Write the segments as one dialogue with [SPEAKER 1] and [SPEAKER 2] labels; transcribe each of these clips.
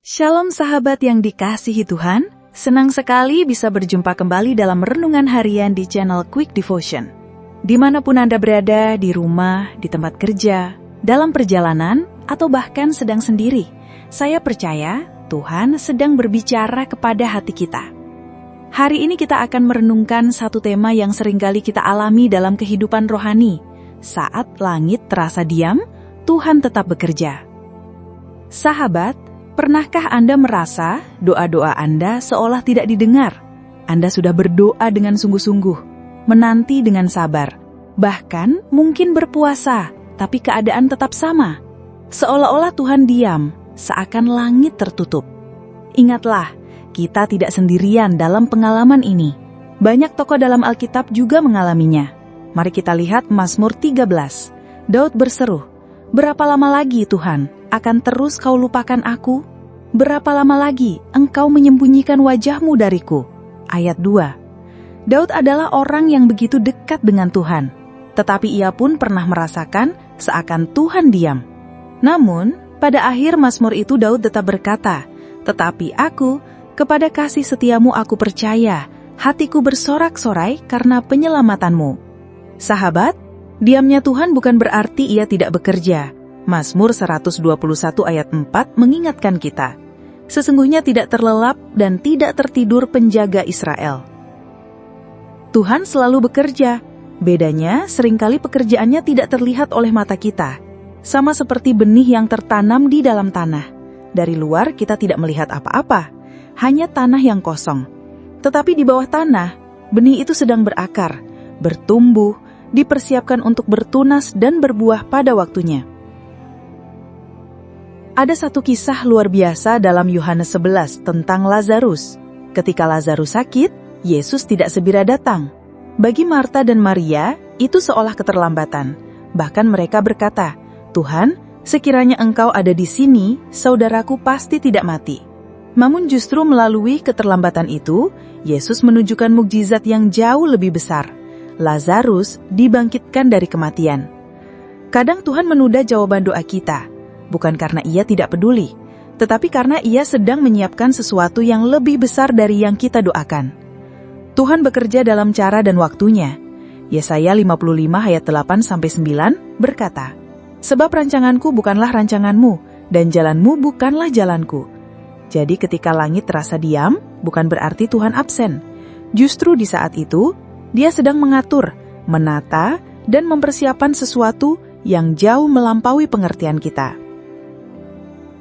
[SPEAKER 1] Shalom sahabat yang dikasihi Tuhan, senang sekali bisa berjumpa kembali dalam renungan harian di channel Quick Devotion. Dimanapun Anda berada, di rumah, di tempat kerja, dalam perjalanan, atau bahkan sedang sendiri, saya percaya Tuhan sedang berbicara kepada hati kita. Hari ini kita akan merenungkan satu tema yang seringkali kita alami dalam kehidupan rohani. Saat langit terasa diam, Tuhan tetap bekerja. Sahabat, pernahkah Anda merasa doa-doa Anda seolah tidak didengar? Anda sudah berdoa dengan sungguh-sungguh, menanti dengan sabar, bahkan mungkin berpuasa, tapi keadaan tetap sama. Seolah-olah Tuhan diam, seakan langit tertutup. Ingatlah, kita tidak sendirian dalam pengalaman ini. Banyak tokoh dalam Alkitab juga mengalaminya. Mari kita lihat Mazmur 13. Daud berseru, "Berapa lama lagi Tuhan akan terus kau lupakan aku? Berapa lama lagi engkau menyembunyikan wajahmu dariku?" Ayat 2. Daud adalah orang yang begitu dekat dengan Tuhan, tetapi ia pun pernah merasakan seakan Tuhan diam. Namun, pada akhir Mazmur itu Daud tetap berkata, "Tetapi aku, kepada kasih setiamu aku percaya, hatiku bersorak-sorai karena penyelamatanmu." Sahabat, diamnya Tuhan bukan berarti ia tidak bekerja. Mazmur 121 ayat 4 mengingatkan kita, sesungguhnya tidak terlelap dan tidak tertidur penjaga Israel. Tuhan selalu bekerja, bedanya seringkali pekerjaannya tidak terlihat oleh mata kita. Sama seperti benih yang tertanam di dalam tanah. Dari luar kita tidak melihat apa-apa, hanya tanah yang kosong. Tetapi di bawah tanah, benih itu sedang berakar, bertumbuh, dipersiapkan untuk bertunas dan berbuah pada waktunya. Ada satu kisah luar biasa dalam Yohanes 11 tentang Lazarus. Ketika Lazarus sakit, Yesus tidak segera datang. Bagi Marta dan Maria, itu seolah keterlambatan. Bahkan mereka berkata, "Tuhan, sekiranya Engkau ada di sini, saudaraku pasti tidak mati." Namun justru melalui keterlambatan itu, Yesus menunjukkan mukjizat yang jauh lebih besar. Lazarus dibangkitkan dari kematian. Kadang Tuhan menunda jawaban doa kita, bukan karena ia tidak peduli, tetapi karena ia sedang menyiapkan sesuatu yang lebih besar dari yang kita doakan. Tuhan bekerja dalam cara dan waktunya. Yesaya 55 ayat 8-9 berkata, "Sebab rancanganku bukanlah rancanganmu, dan jalanmu bukanlah jalanku." Jadi ketika langit terasa diam, bukan berarti Tuhan absen. Justru di saat itu, Dia sedang mengatur, menata, dan mempersiapkan sesuatu yang jauh melampaui pengertian kita.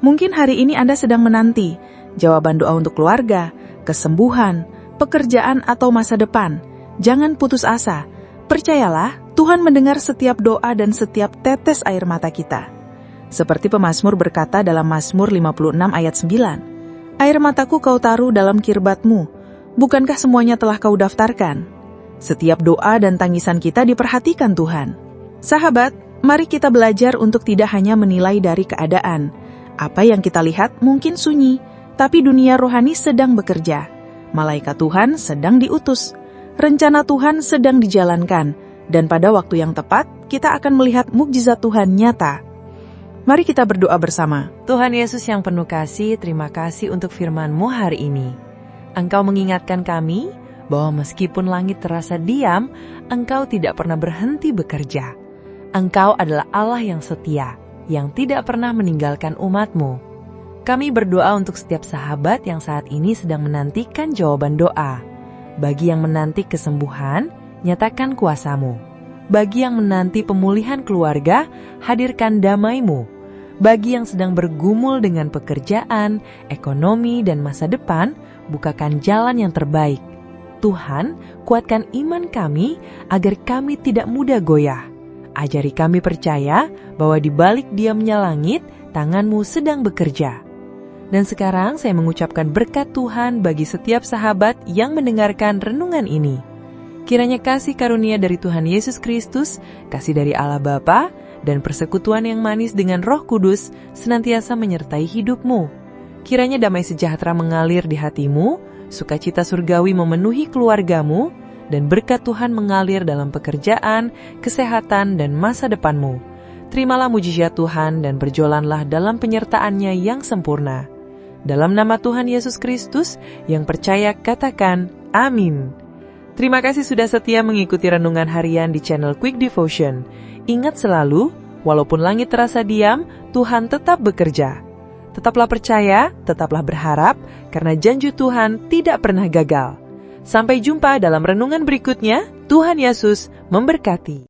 [SPEAKER 1] Mungkin hari ini Anda sedang menanti jawaban doa untuk keluarga, kesembuhan, pekerjaan, atau masa depan. Jangan putus asa. Percayalah, Tuhan mendengar setiap doa dan setiap tetes air mata kita. Seperti pemazmur berkata dalam Mazmur 56 ayat 9, "Air mataku kau taruh dalam kirbatmu, bukankah semuanya telah kau daftarkan?" Setiap doa dan tangisan kita diperhatikan Tuhan. Sahabat, mari kita belajar untuk tidak hanya menilai dari keadaan. Apa yang kita lihat mungkin sunyi, tapi dunia rohani sedang bekerja. Malaikat Tuhan sedang diutus. Rencana Tuhan sedang dijalankan. Dan pada waktu yang tepat, kita akan melihat mukjizat Tuhan nyata. Mari kita berdoa bersama.
[SPEAKER 2] Tuhan Yesus yang penuh kasih, terima kasih untuk firman-Mu hari ini. Engkau mengingatkan kami bahwa meskipun langit terasa diam, Engkau tidak pernah berhenti bekerja. Engkau adalah Allah yang setia, yang tidak pernah meninggalkan umat-Mu. Kami berdoa untuk setiap sahabat yang saat ini sedang menantikan jawaban doa. Bagi yang menanti kesembuhan, nyatakan kuasa-Mu. Bagi yang menanti pemulihan keluarga, hadirkan damai-Mu. Bagi yang sedang bergumul dengan pekerjaan, ekonomi, dan masa depan, bukakan jalan yang terbaik. Tuhan, kuatkan iman kami agar kami tidak mudah goyah. Ajari kami percaya bahwa di balik diamnya langit, tangan-Mu sedang bekerja. Dan sekarang saya mengucapkan berkat Tuhan bagi setiap sahabat yang mendengarkan renungan ini. Kiranya kasih karunia dari Tuhan Yesus Kristus, kasih dari Allah Bapa, dan persekutuan yang manis dengan Roh Kudus senantiasa menyertai hidupmu. Kiranya damai sejahtera mengalir di hatimu, sukacita surgawi memenuhi keluargamu, dan berkat Tuhan mengalir dalam pekerjaan, kesehatan, dan masa depanmu. Terimalah mujizat Tuhan dan berjalanlah dalam penyertaan-Nya yang sempurna. Dalam nama Tuhan Yesus Kristus, yang percaya katakan amin. Terima kasih sudah setia mengikuti renungan harian di channel Quick Devotion. Ingat selalu, walaupun langit terasa diam, Tuhan tetap bekerja. Tetaplah percaya, tetaplah berharap, karena janji Tuhan tidak pernah gagal. Sampai jumpa dalam renungan berikutnya. Tuhan Yesus memberkati.